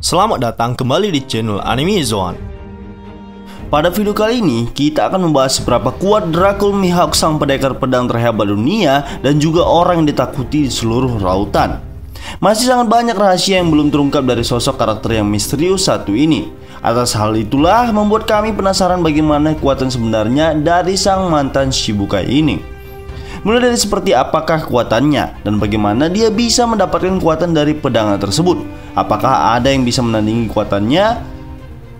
Selamat datang kembali di channel Anime Zone. Pada video kali ini, kita akan membahas seberapa kuat Dracul Mihawk, sang pendekar pedang terhebat dunia dan juga orang yang ditakuti di seluruh lautan. Masih sangat banyak rahasia yang belum terungkap dari sosok karakter yang misterius satu ini. Atas hal itulah membuat kami penasaran bagaimana kekuatan sebenarnya dari sang mantan Shichibukai ini. Mulai dari seperti apakah kekuatannya dan bagaimana dia bisa mendapatkan kekuatan dari pedangnya tersebut. Apakah ada yang bisa menandingi kekuatannya?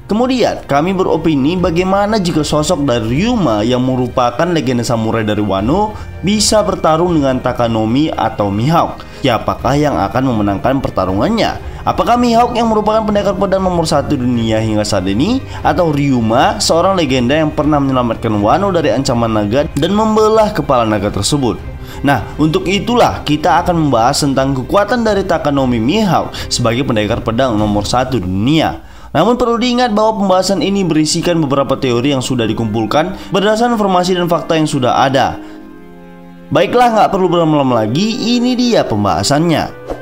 Kemudian kami beropini bagaimana jika sosok dari Ryuma yang merupakan legenda samurai dari Wano bisa bertarung dengan Takanomi atau Mihawk. Siapakah yang akan memenangkan pertarungannya? Apakah Mihawk yang merupakan pendekar pedang nomor 1 dunia hingga saat ini, atau Ryuma, seorang legenda yang pernah menyelamatkan Wano dari ancaman naga dan membelah kepala naga tersebut? Nah, untuk itulah kita akan membahas tentang kekuatan dari Takanomi Mihawk sebagai pendekar pedang nomor 1 dunia. Namun perlu diingat bahwa pembahasan ini berisikan beberapa teori yang sudah dikumpulkan berdasarkan informasi dan fakta yang sudah ada. Baiklah, nggak perlu berlama-lama lagi, ini dia pembahasannya.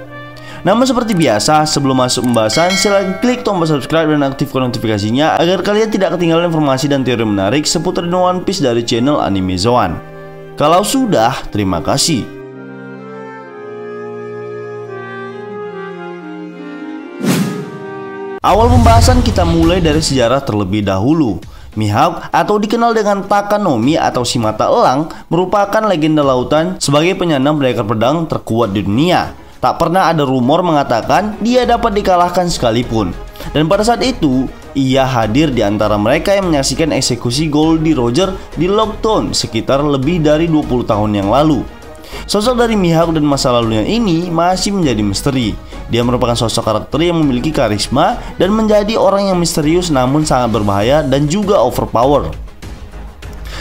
Namun seperti biasa, sebelum masuk pembahasan, silahkan klik tombol subscribe dan aktifkan notifikasinya agar kalian tidak ketinggalan informasi dan teori menarik seputar One Piece dari channel Anime Zone. Kalau sudah, terima kasih. Awal pembahasan kita mulai dari sejarah terlebih dahulu. Mihawk atau dikenal dengan Takanomi atau si mata elang merupakan legenda lautan sebagai penyandang pendekar pedang terkuat di dunia. Tak pernah ada rumor mengatakan dia dapat dikalahkan sekalipun. Dan pada saat itu, ia hadir di antara mereka yang menyaksikan eksekusi Goldie Roger di Lockdown sekitar lebih dari 20 tahun yang lalu. Sosok dari Mihawk dan masa lalunya ini masih menjadi misteri. Dia merupakan sosok karakter yang memiliki karisma dan menjadi orang yang misterius namun sangat berbahaya dan juga overpower.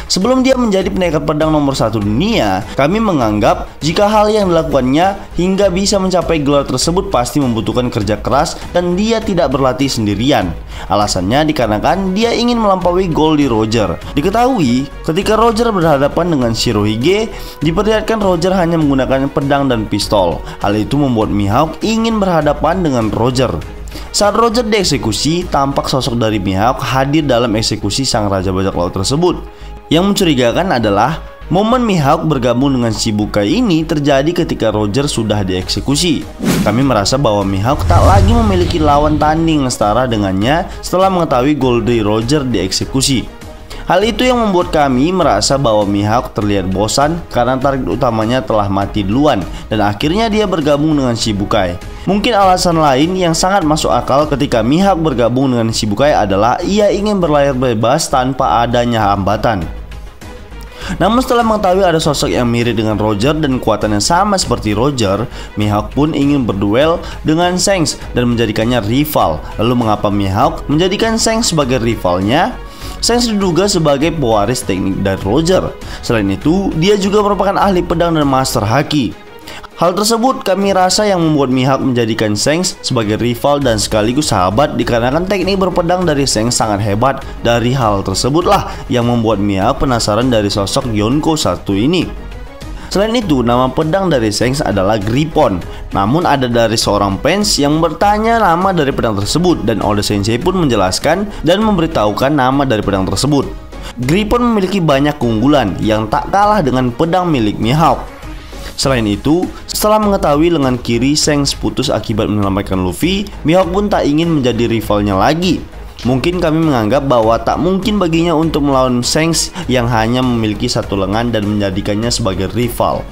Sebelum dia menjadi pendekar pedang nomor 1 dunia, kami menganggap jika hal yang dilakukannya hingga bisa mencapai gelar tersebut pasti membutuhkan kerja keras dan dia tidak berlatih sendirian. Alasannya dikarenakan dia ingin melampaui Goldie Roger. Diketahui ketika Roger berhadapan dengan Shirohige, diperlihatkan Roger hanya menggunakan pedang dan pistol. Hal itu membuat Mihawk ingin berhadapan dengan Roger. Saat Roger dieksekusi, tampak sosok dari Mihawk hadir dalam eksekusi sang raja bajak laut tersebut. Yang mencurigakan adalah momen Mihawk bergabung dengan Shichibukai ini terjadi ketika Roger sudah dieksekusi. Kami merasa bahwa Mihawk tak lagi memiliki lawan tanding yang setara dengannya setelah mengetahui Goldie Roger dieksekusi. Hal itu yang membuat kami merasa bahwa Mihawk terlihat bosan karena target utamanya telah mati duluan dan akhirnya dia bergabung dengan Shichibukai. Mungkin alasan lain yang sangat masuk akal ketika Mihawk bergabung dengan Shichibukai adalah ia ingin berlayar bebas tanpa adanya hambatan. Namun setelah mengetahui ada sosok yang mirip dengan Roger dan kekuatan yang sama seperti Roger, Mihawk pun ingin berduel dengan Shanks dan menjadikannya rival. Lalu mengapa Mihawk menjadikan Shanks sebagai rivalnya? Shanks diduga sebagai pewaris teknik dari Roger. Selain itu, dia juga merupakan ahli pedang dan master haki. Hal tersebut kami rasa yang membuat Mihawk menjadikan Shanks sebagai rival dan sekaligus sahabat dikarenakan teknik berpedang dari Shanks sangat hebat. Dari hal tersebutlah yang membuat Mihawk penasaran dari sosok Yonko satu ini. Selain itu, nama pedang dari Shanks adalah Griffon. Namun ada dari seorang fans yang bertanya nama dari pedang tersebut dan Oda Sensei pun menjelaskan dan memberitahukan nama dari pedang tersebut. Griffon memiliki banyak keunggulan yang tak kalah dengan pedang milik Mihawk. Selain itu, setelah mengetahui lengan kiri Shanks putus akibat menyelamatkan Luffy, Mihawk pun tak ingin menjadi rivalnya lagi. Mungkin kami menganggap bahwa tak mungkin baginya untuk melawan Shanks yang hanya memiliki satu lengan dan menjadikannya sebagai rival.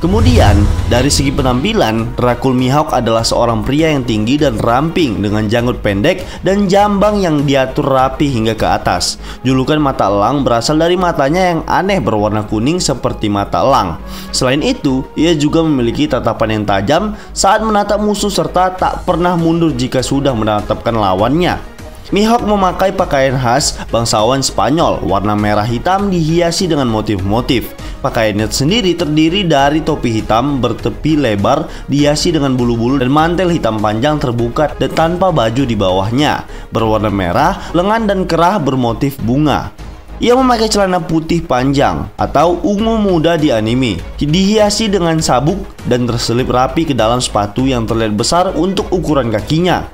Kemudian, dari segi penampilan, Dracul Mihawk adalah seorang pria yang tinggi dan ramping dengan janggut pendek dan jambang yang diatur rapi hingga ke atas. Julukan mata elang berasal dari matanya yang aneh berwarna kuning seperti mata elang. Selain itu, ia juga memiliki tatapan yang tajam saat menatap musuh serta tak pernah mundur jika sudah menatapkan lawannya. Mihawk memakai pakaian khas bangsawan Spanyol, warna merah hitam dihiasi dengan motif-motif. Pakaiannya sendiri terdiri dari topi hitam bertepi lebar dihiasi dengan bulu-bulu dan mantel hitam panjang terbuka dan tanpa baju di bawahnya, berwarna merah, lengan dan kerah bermotif bunga. Ia memakai celana putih panjang atau ungu muda di anime, dihiasi dengan sabuk dan terselip rapi ke dalam sepatu yang terlihat besar untuk ukuran kakinya.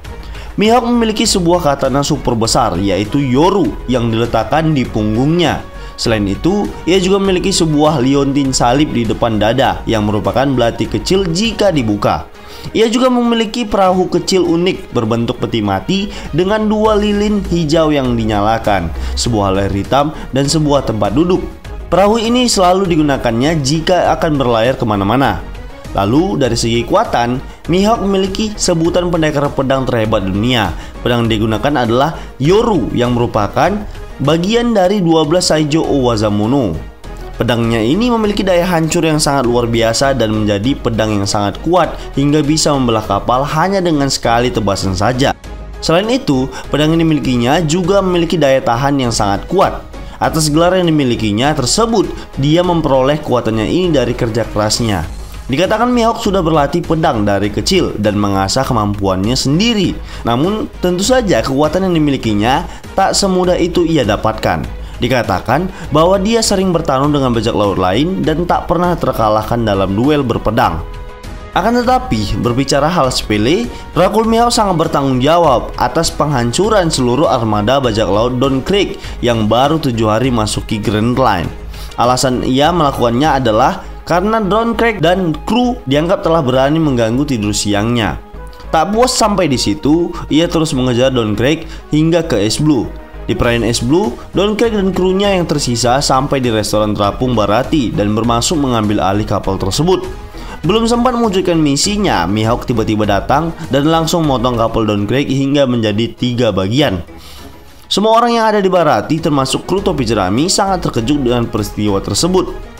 Mihawk memiliki sebuah katana super besar, yaitu Yoru, yang diletakkan di punggungnya. Selain itu, ia juga memiliki sebuah liontin salib di depan dada yang merupakan belati kecil jika dibuka. Ia juga memiliki perahu kecil unik berbentuk peti mati dengan 2 lilin hijau yang dinyalakan, sebuah layar hitam, dan sebuah tempat duduk. Perahu ini selalu digunakannya jika akan berlayar kemana-mana. Lalu dari segi kekuatan, Mihawk memiliki sebutan pendekar pedang terhebat dunia. Pedang yang digunakan adalah Yoru yang merupakan bagian dari 12 Saijo Owazamono. Pedangnya ini memiliki daya hancur yang sangat luar biasa dan menjadi pedang yang sangat kuat hingga bisa membelah kapal hanya dengan sekali tebasan saja. Selain itu, pedang yang dimilikinya juga memiliki daya tahan yang sangat kuat. Atas gelar yang dimilikinya tersebut, dia memperoleh kekuatannya ini dari kerja kerasnya. Dikatakan Mihawk sudah berlatih pedang dari kecil dan mengasah kemampuannya sendiri. Namun, tentu saja kekuatan yang dimilikinya tak semudah itu ia dapatkan. Dikatakan bahwa dia sering bertarung dengan bajak laut lain dan tak pernah terkalahkan dalam duel berpedang. Akan tetapi, berbicara hal sepele, Rakul Mihawk sangat bertanggung jawab atas penghancuran seluruh armada bajak laut Dawn Creek yang baru 7 hari masuki Grand Line. Alasan ia melakukannya adalah karena Dawn Creek dan kru dianggap telah berani mengganggu tidur siangnya. Tak puas sampai di situ, ia terus mengejar Dawn Creek hingga ke Ice Blue. Di perayaan Ice Blue, Dawn Creek dan krunya yang tersisa sampai di restoran terapung Baratie dan bermaksud mengambil alih kapal tersebut. Belum sempat mewujudkan misinya, Mihawk tiba-tiba datang dan langsung memotong kapal Dawn Creek hingga menjadi 3 bagian. Semua orang yang ada di Baratie termasuk kru topi jerami sangat terkejut dengan peristiwa tersebut.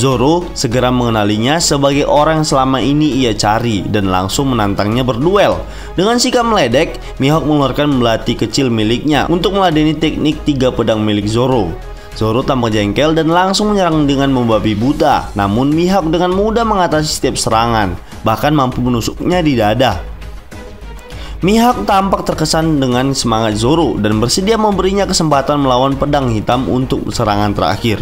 Zoro segera mengenalinya sebagai orang yang selama ini ia cari dan langsung menantangnya berduel. Dengan sikap meledek, Mihawk mengeluarkan melati kecil miliknya untuk meladeni teknik 3 pedang milik Zoro. Zoro tampak jengkel dan langsung menyerang dengan membabi buta. Namun Mihawk dengan mudah mengatasi setiap serangan, bahkan mampu menusuknya di dada. Mihawk tampak terkesan dengan semangat Zoro dan bersedia memberinya kesempatan melawan pedang hitam untuk serangan terakhir.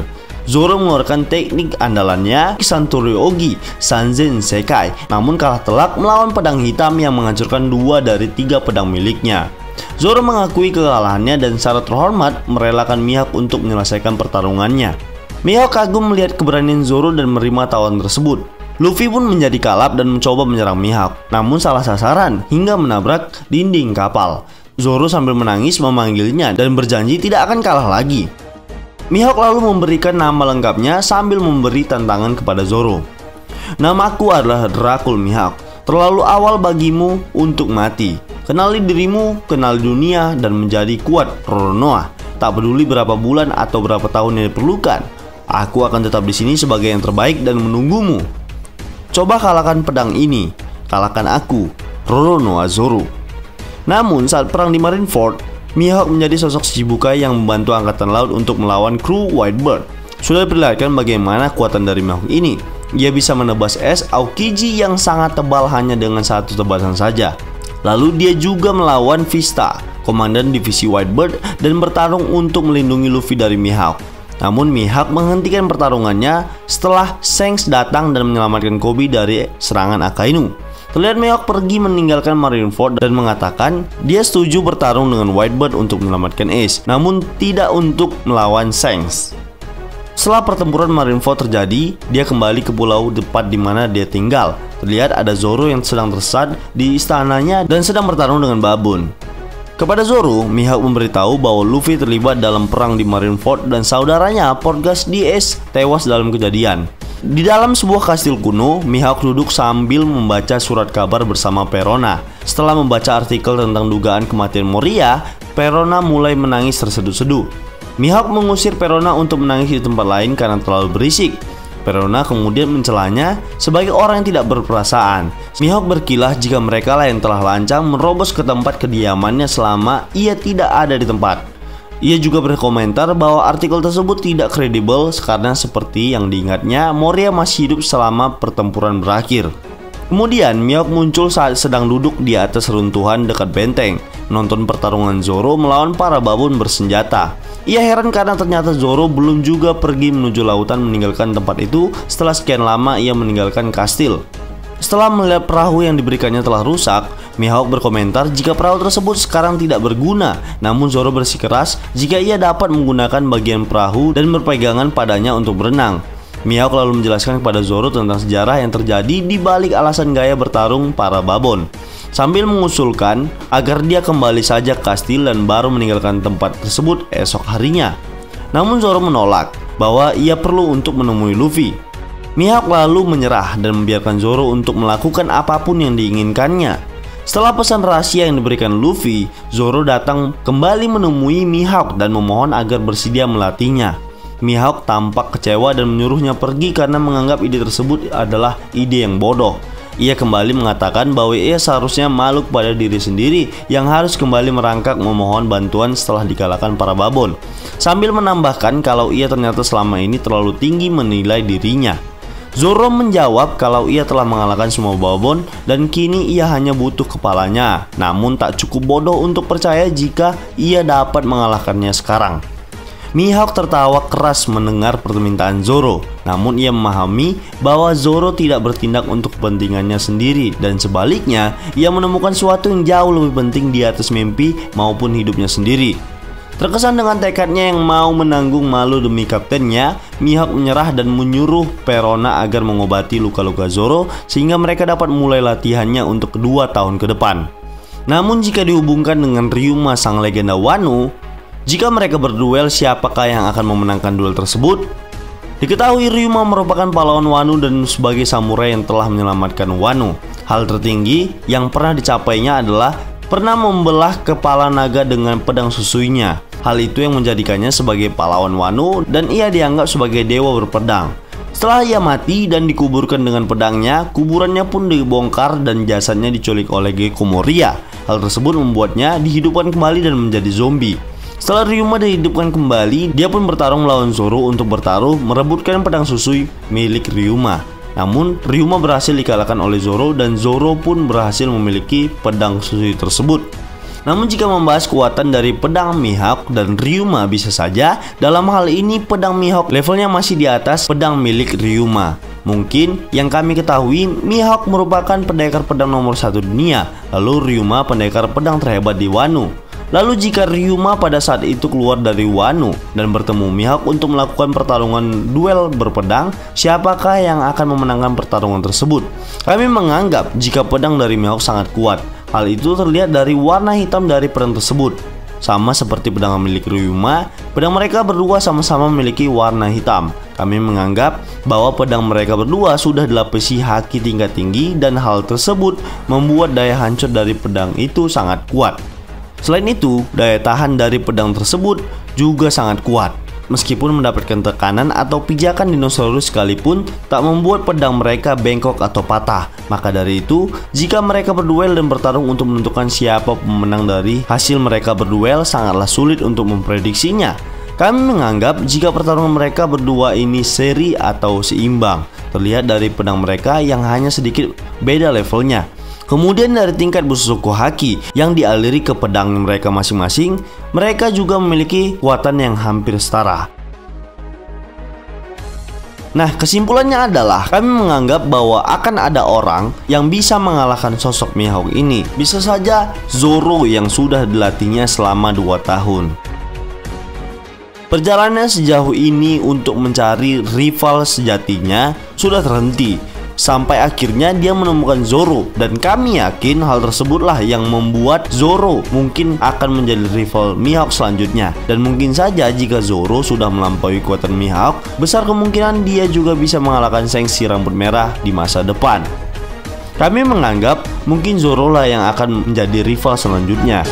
Zoro mengeluarkan teknik andalannya Santoryogi Sanzen Sekai, namun kalah telak melawan pedang hitam yang menghancurkan 2 dari 3 pedang miliknya. Zoro mengakui kekalahannya dan secara terhormat merelakan Mihawk untuk menyelesaikan pertarungannya. Mihawk kagum melihat keberanian Zoro dan menerima tawaran tersebut. Luffy pun menjadi kalap dan mencoba menyerang Mihawk, namun salah sasaran hingga menabrak dinding kapal. Zoro sambil menangis memanggilnya dan berjanji tidak akan kalah lagi. Mihawk lalu memberikan nama lengkapnya sambil memberi tantangan kepada Zoro. Namaku adalah Rakul Mihawk. Terlalu awal bagimu untuk mati. Kenali dirimu, kenali dunia, dan menjadi kuat, Roronoa. Tak peduli berapa bulan atau berapa tahun yang diperlukan, aku akan tetap di sini sebagai yang terbaik dan menunggumu. Coba kalahkan pedang ini, kalahkan aku, Roronoa Zoro. Namun saat perang di Marineford, Mihawk menjadi sosok Shichibukai yang membantu angkatan laut untuk melawan kru Whitebird. Sudah diperlihatkan bagaimana kekuatan dari Mihawk ini. Ia bisa menebas es Aokiji yang sangat tebal hanya dengan 1 tebasan saja. Lalu dia juga melawan Vista, komandan divisi Whitebird, dan bertarung untuk melindungi Luffy dari Mihawk. Namun Mihawk menghentikan pertarungannya setelah Shanks datang dan menyelamatkan Koby dari serangan Akainu. Terlihat Mihawk pergi meninggalkan Marineford dan mengatakan dia setuju bertarung dengan Whitebird untuk menyelamatkan Ace, namun tidak untuk melawan Shanks. Setelah pertempuran Marineford terjadi, dia kembali ke pulau tepat di mana dia tinggal. Terlihat ada Zoro yang sedang tersesat di istananya dan sedang bertarung dengan Babun. Kepada Zoro, Mihawk memberitahu bahwa Luffy terlibat dalam perang di Marineford dan saudaranya Portgas di Ace tewas dalam kejadian. Di dalam sebuah kastil kuno, Mihawk duduk sambil membaca surat kabar bersama Perona. Setelah membaca artikel tentang dugaan kematian Moria, Perona mulai menangis terseduh-seduh. Mihawk mengusir Perona untuk menangis di tempat lain karena terlalu berisik. Perona kemudian mencelanya sebagai orang yang tidak berperasaan. Mihawk berkilah jika merekalah yang telah lancang menerobos ke tempat kediamannya selama ia tidak ada di tempat. Ia juga berkomentar bahwa artikel tersebut tidak kredibel karena seperti yang diingatnya, Moria masih hidup selama pertempuran berakhir. Kemudian Mihawk muncul saat sedang duduk di atas runtuhan dekat benteng, menonton pertarungan Zoro melawan para babun bersenjata. Ia heran karena ternyata Zoro belum juga pergi menuju lautan meninggalkan tempat itu setelah sekian lama ia meninggalkan kastil. Setelah melihat perahu yang diberikannya telah rusak, Mihawk berkomentar jika perahu tersebut sekarang tidak berguna. Namun Zoro bersikeras jika ia dapat menggunakan bagian perahu dan berpegangan padanya untuk berenang. Mihawk lalu menjelaskan kepada Zoro tentang sejarah yang terjadi di balik alasan gaya bertarung para babon, sambil mengusulkan agar dia kembali saja ke kastil dan baru meninggalkan tempat tersebut esok harinya. Namun Zoro menolak bahwa ia perlu untuk menemui Luffy. Mihawk lalu menyerah dan membiarkan Zoro untuk melakukan apapun yang diinginkannya. Setelah pesan rahasia yang diberikan Luffy, Zoro datang kembali menemui Mihawk dan memohon agar bersedia melatihnya. Mihawk tampak kecewa dan menyuruhnya pergi karena menganggap ide tersebut adalah ide yang bodoh. Ia kembali mengatakan bahwa ia seharusnya malu pada diri sendiri yang harus kembali merangkak memohon bantuan setelah dikalahkan para babon, sambil menambahkan kalau ia ternyata selama ini terlalu tinggi menilai dirinya. Zoro menjawab kalau ia telah mengalahkan semua babon dan kini ia hanya butuh kepalanya, namun tak cukup bodoh untuk percaya jika ia dapat mengalahkannya sekarang. Mihawk tertawa keras mendengar permintaan Zoro, namun ia memahami bahwa Zoro tidak bertindak untuk kepentingannya sendiri dan sebaliknya ia menemukan sesuatu yang jauh lebih penting di atas mimpi maupun hidupnya sendiri. Terkesan dengan tekadnya yang mau menanggung malu demi kaptennya, Mihawk menyerah dan menyuruh Perona agar mengobati luka-luka Zoro sehingga mereka dapat mulai latihannya untuk 2 tahun ke depan. Namun jika dihubungkan dengan Ryuma sang legenda Wano, jika mereka berduel siapakah yang akan memenangkan duel tersebut? Diketahui Ryuma merupakan pahlawan Wano dan sebagai samurai yang telah menyelamatkan Wano. Hal tertinggi yang pernah dicapainya adalah pernah membelah kepala naga dengan pedang susuinya. Hal itu yang menjadikannya sebagai pahlawan Wano dan ia dianggap sebagai dewa berpedang. Setelah ia mati dan dikuburkan dengan pedangnya, kuburannya pun dibongkar dan jasadnya diculik oleh Gekko Moria. Hal tersebut membuatnya dihidupkan kembali dan menjadi zombie. Setelah Ryuma dihidupkan kembali, dia pun bertarung melawan Zoro untuk bertaruh merebutkan pedang susui milik Ryuma. Namun Ryuma berhasil dikalahkan oleh Zoro dan Zoro pun berhasil memiliki pedang susui tersebut. Namun jika membahas kekuatan dari pedang Mihawk dan Ryuma, bisa saja dalam hal ini pedang Mihawk levelnya masih di atas pedang milik Ryuma. Mungkin yang kami ketahui, Mihawk merupakan pendekar pedang nomor 1 dunia, lalu Ryuma pendekar pedang terhebat di Wano. Lalu jika Ryuma pada saat itu keluar dari Wano dan bertemu Mihawk untuk melakukan pertarungan duel berpedang, siapakah yang akan memenangkan pertarungan tersebut? Kami menganggap jika pedang dari Mihawk sangat kuat. Hal itu terlihat dari warna hitam dari pedang tersebut. Sama seperti pedang milik Ryuma, pedang mereka berdua sama-sama memiliki warna hitam. Kami menganggap bahwa pedang mereka berdua sudah dilapisi haki tingkat tinggi dan hal tersebut membuat daya hancur dari pedang itu sangat kuat. Selain itu, daya tahan dari pedang tersebut juga sangat kuat. Meskipun mendapatkan tekanan atau pijakan dinosaurus sekalipun tak membuat pedang mereka bengkok atau patah. Maka dari itu, jika mereka berduel dan bertarung untuk menentukan siapa pemenang dari hasil mereka berduel sangatlah sulit untuk memprediksinya. Kami menganggap jika pertarungan mereka berdua ini seri atau seimbang, terlihat dari pedang mereka yang hanya sedikit beda levelnya. Kemudian dari tingkat Bushuku Haki yang dialiri ke pedang mereka masing-masing, mereka juga memiliki kekuatan yang hampir setara. Nah, kesimpulannya adalah kami menganggap bahwa akan ada orang yang bisa mengalahkan sosok Mihawk ini. Bisa saja Zoro yang sudah dilatihnya selama 2 tahun. Perjalanan sejauh ini untuk mencari rival sejatinya sudah terhenti sampai akhirnya dia menemukan Zoro, dan kami yakin hal tersebutlah yang membuat Zoro mungkin akan menjadi rival Mihawk selanjutnya. Dan mungkin saja jika Zoro sudah melampaui kekuatan Mihawk, besar kemungkinan dia juga bisa mengalahkan Sengsi rambut merah di masa depan. Kami menganggap mungkin Zoro lah yang akan menjadi rival selanjutnya.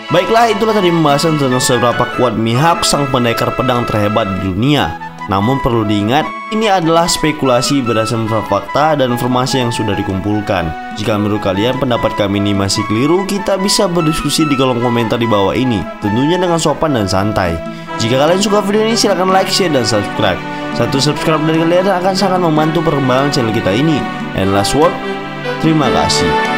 Baiklah, itulah tadi pembahasan tentang seberapa kuat Mihawk sang pendekar pedang terhebat di dunia. Namun perlu diingat, ini adalah spekulasi berdasarkan fakta dan informasi yang sudah dikumpulkan. Jika menurut kalian pendapat kami ini masih keliru, kita bisa berdiskusi di kolom komentar di bawah ini, tentunya dengan sopan dan santai. Jika kalian suka video ini, silahkan like, share, dan subscribe. Satu subscribe dari kalian akan sangat membantu perkembangan channel kita ini. And last word, terima kasih.